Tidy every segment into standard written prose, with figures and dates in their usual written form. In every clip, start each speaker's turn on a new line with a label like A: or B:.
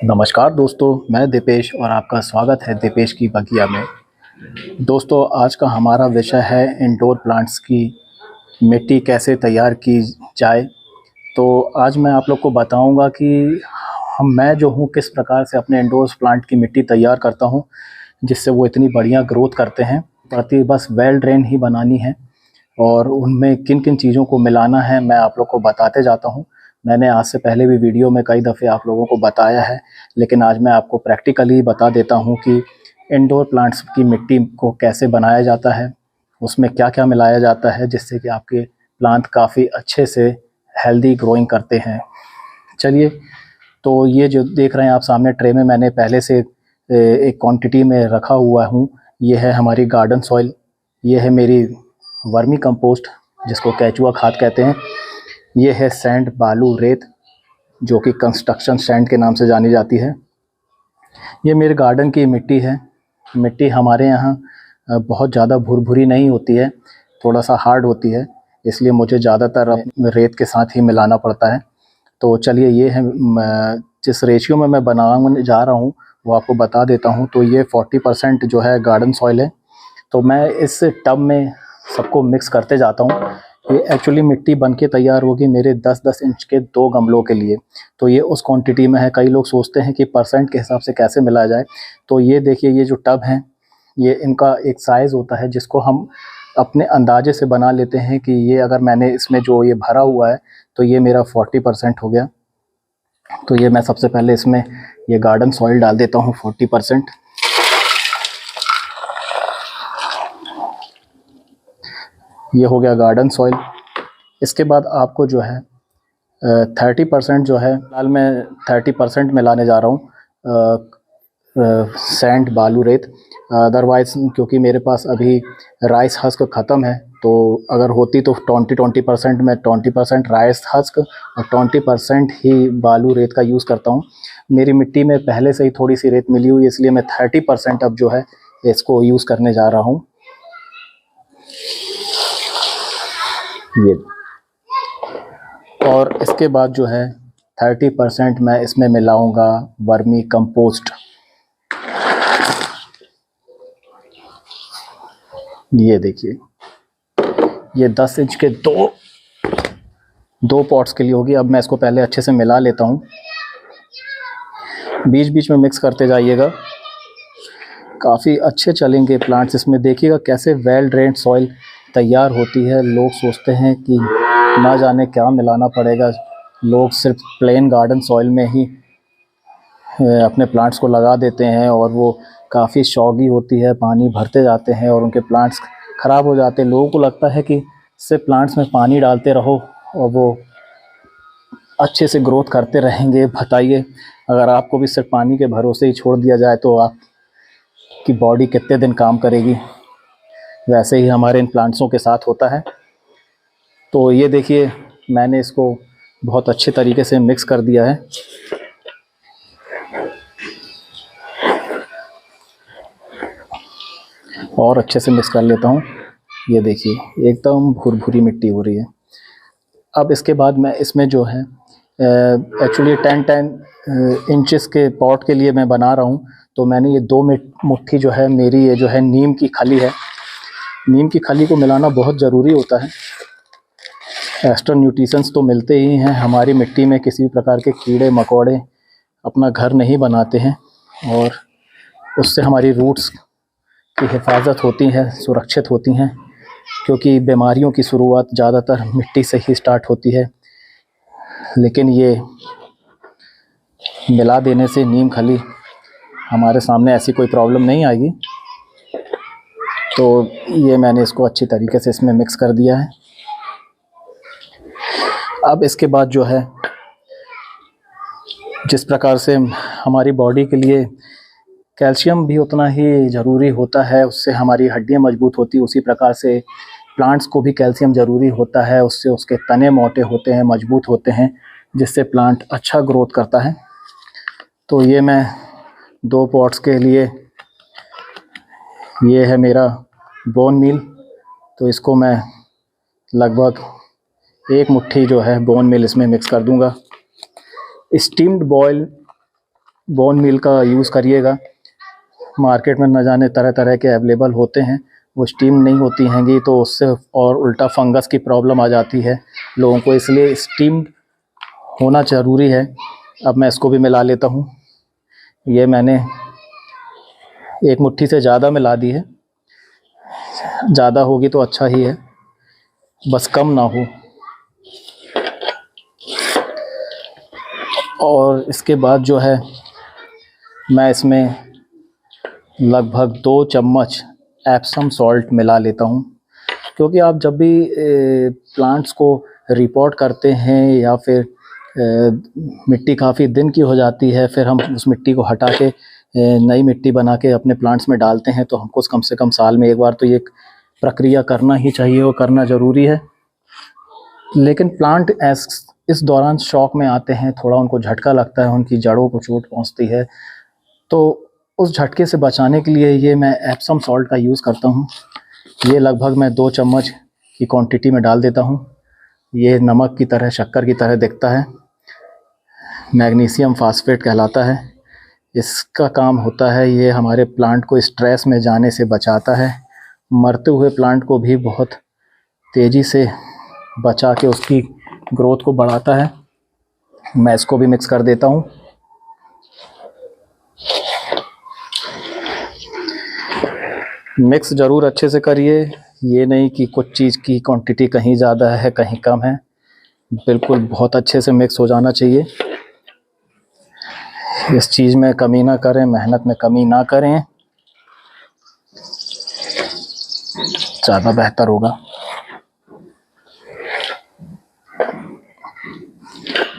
A: नमस्कार दोस्तों, मैं दीपेश और आपका स्वागत है दीपेश की बगिया में। दोस्तों, आज का हमारा विषय है इंडोर प्लांट्स की मिट्टी कैसे तैयार की जाए। तो आज मैं आप लोग को बताऊंगा कि मैं जो हूँ किस प्रकार से अपने इंडोर प्लांट की मिट्टी तैयार करता हूँ जिससे वो इतनी बढ़िया ग्रोथ करते हैं। प्रति बस वेल ड्रेन ही बनानी है और उनमें किन किन चीज़ों को मिलाना है मैं आप लोग को बताते जाता हूँ। मैंने आज से पहले भी वीडियो में कई दफ़े आप लोगों को बताया है, लेकिन आज मैं आपको प्रैक्टिकली बता देता हूँ कि इंडोर प्लांट्स की मिट्टी को कैसे बनाया जाता है, उसमें क्या क्या मिलाया जाता है जिससे कि आपके प्लांट काफ़ी अच्छे से हेल्दी ग्रोइंग करते हैं। चलिए, तो ये जो देख रहे हैं आप सामने ट्रे में मैंने पहले से एक क्वांटिटी में रखा हुआ हूँ। ये है हमारी गार्डन सॉइल, ये है मेरी वर्मी कंपोस्ट जिसको केचुआ खाद कहते हैं, ये है सैंड बालू रेत जो कि कंस्ट्रक्शन सैंड के नाम से जानी जाती है। ये मेरे गार्डन की मिट्टी है। मिट्टी हमारे यहाँ बहुत ज़्यादा भुरभुरी नहीं होती है, थोड़ा सा हार्ड होती है, इसलिए मुझे ज़्यादातर रेत के साथ ही मिलाना पड़ता है। तो चलिए, ये है जिस रेशियो में मैं बनाने जा रहा हूँ वो आपको बता देता हूँ। तो ये 40% जो है गार्डन सॉइल है। तो मैं इस टब में सबको मिक्स करते जाता हूँ। ये एक्चुअली मिट्टी बन के तैयार होगी मेरे 10-10 इंच के 2 गमलों के लिए। तो ये उस क्वांटिटी में है। कई लोग सोचते हैं कि परसेंट के हिसाब से कैसे मिलाया जाए। तो ये देखिए, ये जो टब है ये इनका एक साइज़ होता है जिसको हम अपने अंदाजे से बना लेते हैं कि ये अगर मैंने इसमें जो ये भरा हुआ है तो ये मेरा 40% हो गया। तो ये मैं सबसे पहले इसमें ये गार्डन सॉइल डाल देता हूँ 40%। ये हो गया गार्डन सॉइल। इसके बाद आपको जो है 30% जो है, फिलहाल मैं 30% मिलाने जा रहा हूँ सैंड बालू रेत। अदरवाइज़ क्योंकि मेरे पास अभी राइस हस्क ख़त्म है, तो अगर होती तो 20% में 20% राइस हस्क और 20% ही बालू रेत का यूज़ करता हूँ। मेरी मिट्टी में पहले से ही थोड़ी सी रेत मिली हुई है, इसलिए मैं 30% अब जो है इसको यूज़ करने जा रहा हूँ। ये, और इसके बाद जो है 30% मैं इसमें मिलाऊंगा वर्मी कंपोस्ट। ये देखिए, ये 10 इंच के दो पॉट्स के लिए होगी। अब मैं इसको पहले अच्छे से मिला लेता हूँ, बीच बीच में मिक्स करते जाइएगा, काफ़ी अच्छे चलेंगे प्लांट्स इसमें। देखिएगा कैसे वेल ड्रेन्ड सॉइल तैयार होती है। लोग सोचते हैं कि ना जाने क्या मिलाना पड़ेगा, लोग सिर्फ प्लेन गार्डन सॉइल में ही अपने प्लांट्स को लगा देते हैं और वो काफ़ी सॉगी होती है, पानी भरते जाते हैं और उनके प्लांट्स ख़राब हो जाते हैं। लोगों को लगता है कि सिर्फ प्लांट्स में पानी डालते रहो और वो अच्छे से ग्रोथ करते रहेंगे। बताइए, अगर आपको भी सिर्फ पानी के भरोसे ही छोड़ दिया जाए तो आपकी बॉडी कितने दिन काम करेगी। वैसे ही हमारे इन प्लांट्सों के साथ होता है। तो ये देखिए, मैंने इसको बहुत अच्छे तरीके से मिक्स कर दिया है। और अच्छे से मिक्स कर लेता हूँ। ये देखिए, एकदम भुरभुरी मिट्टी हो रही है। अब इसके बाद मैं इसमें जो है एक्चुअली 10 इंचेस के पॉट के लिए मैं बना रहा हूँ। तो मैंने ये 2 मुट्ठी जो है मेरी, ये जो है नीम की खली है। नीम की खली को मिलाना बहुत ज़रूरी होता है। एक्स्ट्रा न्यूट्रिशंस तो मिलते ही हैं। हमारी मिट्टी में किसी भी प्रकार के कीड़े मकोड़े अपना घर नहीं बनाते हैं और उससे हमारी रूट्स की हिफाजत होती है, सुरक्षित होती हैं, क्योंकि बीमारियों की शुरुआत ज़्यादातर मिट्टी से ही स्टार्ट होती है। लेकिन ये मिला देने से नीम खली हमारे सामने ऐसी कोई प्रॉब्लम नहीं आएगी। तो ये मैंने इसको अच्छी तरीके से इसमें मिक्स कर दिया है। अब इसके बाद जो है, जिस प्रकार से हमारी बॉडी के लिए कैल्शियम भी उतना ही ज़रूरी होता है, उससे हमारी हड्डियां मजबूत होती है, उसी प्रकार से प्लांट्स को भी कैल्शियम ज़रूरी होता है। उससे उसके तने मोटे होते हैं, मजबूत होते हैं, जिससे प्लांट अच्छा ग्रोथ करता है। तो ये मैं 2 पॉट्स के लिए, ये है मेरा बोन मील। तो इसको मैं लगभग 1 मुट्ठी जो है बोन मील इसमें मिक्स कर दूंगा। स्टीम्ड बॉयल बोन मील का यूज़ करिएगा। मार्केट में न जाने तरह तरह के अवेलेबल होते हैं, वो स्टीम नहीं होती हैंगी, तो उससे और उल्टा फंगस की प्रॉब्लम आ जाती है लोगों को, इसलिए स्टीम्ड होना ज़रूरी है। अब मैं इसको भी मिला लेता हूँ। ये मैंने एक मुट्ठी से ज़्यादा मिला दी है, ज़्यादा होगी तो अच्छा ही है, बस कम ना हो। और इसके बाद जो है मैं इसमें लगभग 2 चम्मच एप्सम सॉल्ट मिला लेता हूँ, क्योंकि आप जब भी प्लांट्स को रिपोर्ट करते हैं या फिर मिट्टी काफ़ी दिन की हो जाती है, फिर हम उस मिट्टी को हटा के नई मिट्टी बना के अपने प्लांट्स में डालते हैं, तो हमको कम से कम साल में एक बार तो ये प्रक्रिया करना ही चाहिए और करना ज़रूरी है। लेकिन प्लांट इस दौरान शॉक में आते हैं, थोड़ा उनको झटका लगता है, उनकी जड़ों को चोट पहुंचती है, तो उस झटके से बचाने के लिए ये मैं एप्सम सॉल्ट का यूज़ करता हूँ। ये लगभग मैं 2 चम्मच की क्वांटिटी में डाल देता हूँ। ये नमक की तरह, शक्कर की तरह दिखता है, मैग्नीशियम फास्फेट कहलाता है। इसका काम होता है, ये हमारे प्लांट को स्ट्रेस में जाने से बचाता है, मरते हुए प्लांट को भी बहुत तेज़ी से बचा के उसकी ग्रोथ को बढ़ाता है। मैं इसको भी मिक्स कर देता हूँ। मिक्स ज़रूर अच्छे से करिए, ये नहीं कि कुछ चीज़ की क्वांटिटी कहीं ज़्यादा है कहीं कम है, बिल्कुल बहुत अच्छे से मिक्स हो जाना चाहिए। इस चीज़ में कमी ना करें, मेहनत में कमी ना करें, ज़्यादा बेहतर होगा।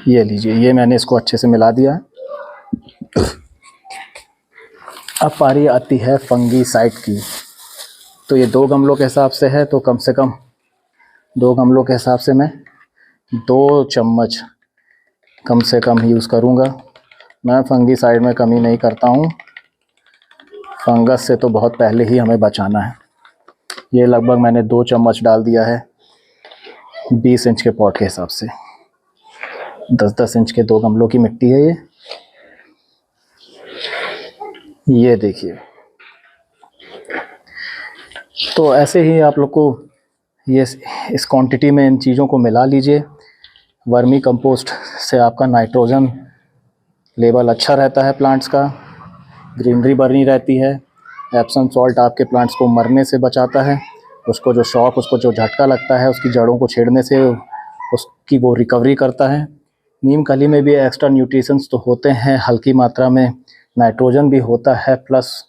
A: ये लीजिए, ये मैंने इसको अच्छे से मिला दिया है। अब पारी आती है फंगीसाइड की। तो ये 2 गमलों के हिसाब से है, तो कम से कम 2 गमलों के हिसाब से मैं 2 चम्मच कम से कम यूज़ करूँगा। मैं फंगीसाइड में कमी नहीं करता हूँ, फंगस से तो बहुत पहले ही हमें बचाना है। ये लगभग मैंने 2 चम्मच डाल दिया है 20 इंच के पॉट के हिसाब से। 10-10 इंच के 2 गमलों की मिट्टी है ये देखिए। तो ऐसे ही आप लोग को ये इस क्वांटिटी में इन चीज़ों को मिला लीजिए। वर्मी कंपोस्ट से आपका नाइट्रोजन लेवल अच्छा रहता है, प्लांट्स का ग्रीनरी बनी रहती है। एप्सम सॉल्ट आपके प्लांट्स को मरने से बचाता है, उसको जो शॉक, उसको जो झटका लगता है उसकी जड़ों को छेड़ने से उसकी वो रिकवरी करता है। नीम खली में भी एक्स्ट्रा न्यूट्रिशंस तो होते हैं, हल्की मात्रा में नाइट्रोजन भी होता है, प्लस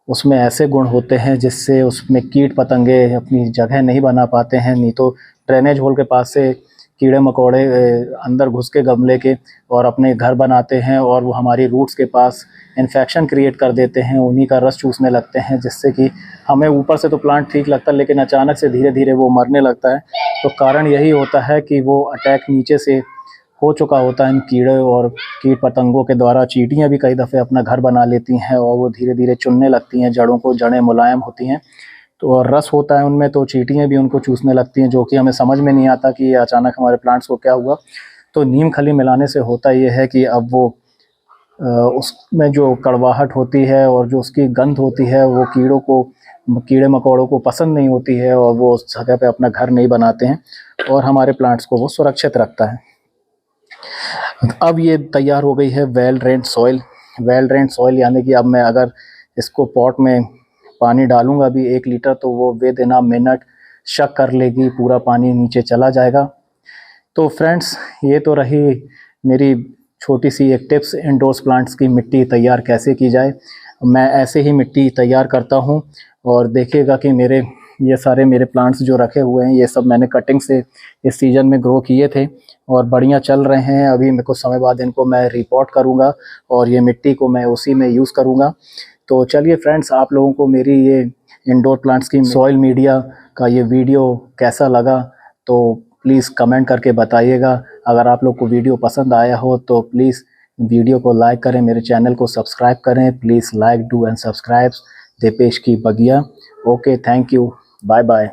A: उसमें ऐसे गुण होते हैं जिससे उसमें कीट पतंगे अपनी जगह नहीं बना पाते हैं। नहीं तो ड्रेनेज होल के पास से कीड़े मकोड़े अंदर घुस के गमले के और अपने घर बनाते हैं, और वो हमारी रूट्स के पास इन्फेक्शन क्रिएट कर देते हैं, उन्हीं का रस चूसने लगते हैं, जिससे कि हमें ऊपर से तो प्लांट ठीक लगता है, लेकिन अचानक से धीरे धीरे वो मरने लगता है। तो कारण यही होता है कि वो अटैक नीचे से हो चुका होता है इन कीड़े और कीट पतंगों के द्वारा। चींटियाँ भी कई दफ़े अपना घर बना लेती हैं और वो धीरे धीरे चुनने लगती हैं जड़ों को, जड़ें मुलायम होती हैं तो और रस होता है उनमें, तो चींटियाँ भी उनको चूसने लगती हैं, जो कि हमें समझ में नहीं आता कि अचानक हमारे प्लांट्स को क्या हुआ। तो नीम खली मिलाने से होता ये है कि अब वो उसमें जो कड़वाहट होती है और जो उसकी गंध होती है वो कीड़े मकोड़ों को पसंद नहीं होती है, और वो उस जगह पे अपना घर नहीं बनाते हैं, और हमारे प्लांट्स को वो सुरक्षित रखता है। अब ये तैयार हो गई है well drained soil. Well drained soil यानी कि अब मैं अगर इसको पॉट में पानी डालूंगा भी 1 लीटर, तो वो विद इन अ मिनट शक कर लेगी, पूरा पानी नीचे चला जाएगा। तो फ्रेंड्स, ये तो रही मेरी छोटी सी एक टिप्स इंडोर्स प्लांट्स की मिट्टी तैयार कैसे की जाए। मैं ऐसे ही मिट्टी तैयार करता हूँ, और देखिएगा कि ये सारे मेरे प्लांट्स जो रखे हुए हैं, ये सब मैंने कटिंग से इस सीज़न में ग्रो किए थे और बढ़िया चल रहे हैं। अभी मैं कुछ समय बाद इनको मैं रिपोर्ट करूँगा और ये मिट्टी को मैं उसी में यूज़ करूँगा। तो चलिए फ्रेंड्स, आप लोगों को मेरी ये इंडोर प्लांट्स की सॉइल मीडिया का ये वीडियो कैसा लगा, तो प्लीज़ कमेंट करके बताइएगा। अगर आप लोग को वीडियो पसंद आया हो तो प्लीज़ वीडियो को लाइक करें, मेरे चैनल को सब्सक्राइब करें। Please like, do and subscribe Deepesh की बगिया। Okay, thank you, bye bye.